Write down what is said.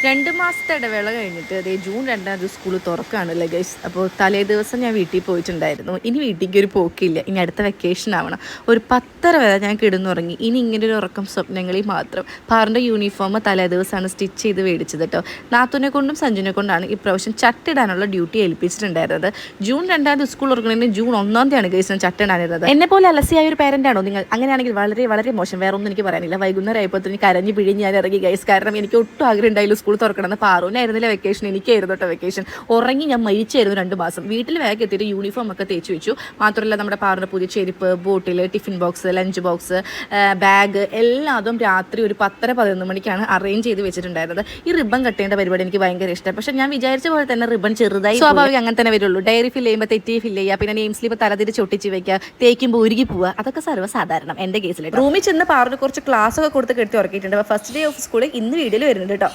2 മാസത്തെ ഇടവേള കഴിഞ്ഞിട്ട് അതേ ജൂൺ 2 സ്കൂൾ തുറക്കുകയാണല്ലേ ഗൈസ്. അപ്പോൾ തലേ ദിവസം ഞാൻ വീട്ടിൽ പോയിട്ടുണ്ടായിരുന്നു. ഇനി വീട്ടിലേക്ക് ഒരു പോക്കില്ല. ഇനി അടുത്ത വെക്കേഷൻ ആവണം. ഒരു 10:30 വരെ ഞാൻ കിടന്നുറങ്ങി. ഇനി ഇങ്ങനെ ഒരു ഉറക്കം സ്വപ്നങ്ങളിൽ മാത്രം. പാറിൻ്റെ യൂണിഫോം തലേ ദിവസമാണ് സ്റ്റിച്ച് ചെയ്ത് മേടിച്ചത് കേട്ടോ. നാത്തുനെ കൊണ്ടും സഞ്ജുനെ കൊണ്ടാണ് ഇപ്രാവശ്യം ചട്ടിടാനുള്ള ഡ്യൂട്ടി ഏൽപ്പിച്ചിട്ടുണ്ടായിരുന്നത്. ജൂൺ 2 സ്കൂൾ തുറക്കുന്നതിന് ജൂൺ 1 ഗൈസ് ഞാൻ ചട്ടിടാനിരുന്നത്. എന്നെ പോലെ അലസിയായ ഒരു പേരൻ്റാണോ നിങ്ങൾ? അങ്ങനെയാണെങ്കിൽ വളരെ വളരെ മോശം. വേറെ ഒന്നും എനിക്ക് പറയാനില്ല. വൈകുന്നേരം ആയപ്പോൾ കരഞ്ഞ് പിഴിഞ്ഞ് ഞാൻ ഇറങ്ങി ഗൈസ്. കാരണം എനിക്ക് ഒട്ടും ആഗ്രഹം ഉണ്ടായില്ല സ്കൂൾ തുറക്കണമെന്ന്. പാറുവിനായിരുന്നില്ല വെക്കേഷൻ, എനിക്കായിരുന്നു കേട്ടോ വെക്കേഷൻ. ഉറങ്ങി ഞാൻ മരിച്ചായിരുന്നു 2 മാസം. വീട്ടിൽ വേഗം എത്തിയിട്ട് യൂണിഫോം ഒക്കെ തേച്ച് വെച്ചു. മാത്രമല്ല നമ്മുടെ പാറിൻ്റെ പുതിയ ചെരുപ്പ്, bottle, tiffin box, lunch box, bag എല്ലാതും രാത്രി ഒരു 10-11 മണിക്കാണ് അറേഞ്ച് ചെയ്ത് വെച്ചിട്ടുണ്ടായിരുന്നത്. ഈ റിബൺ കട്ട് ചെയ്യേണ്ട പരിപാടി എനിക്ക് ഭയങ്കര ഇഷ്ടം. പക്ഷേ ഞാൻ വിചാരിച്ച പോലെ തന്നെ റിബൺ ചെറുതായി സ്വാഭാവികം അങ്ങനെ തന്നെ വരുള്ളൂ. ഡയറി ഫില്ല് ചെയ്യുമ്പോൾ തെറ്റി ഫില്ല് ചെയ്യുക, പിന്നെ നെയിം സ്ലിപ്പ് തലതിരിച്ച് ഒട്ടിച്ച് വെക്കുക, തേക്കുമ്പോൾ ഉരുകി പോവുക, അതൊക്കെ സർവ്വസാധാരണം എൻ്റെ കേസിൽ. റൂമിൽ ചെന്ന് പാറിന് കുറച്ച് ക്ലാസ് ഒക്കെ കൊടുത്ത് കെട്ടി ഉറക്കിയിട്ടുണ്ട്. ഫസ്റ്റ് ഡേ ഓഫ് സ്കൂൾ ഇന്ന് വീഡിയോയിൽ വരുന്നുണ്ട് കേട്ടോ.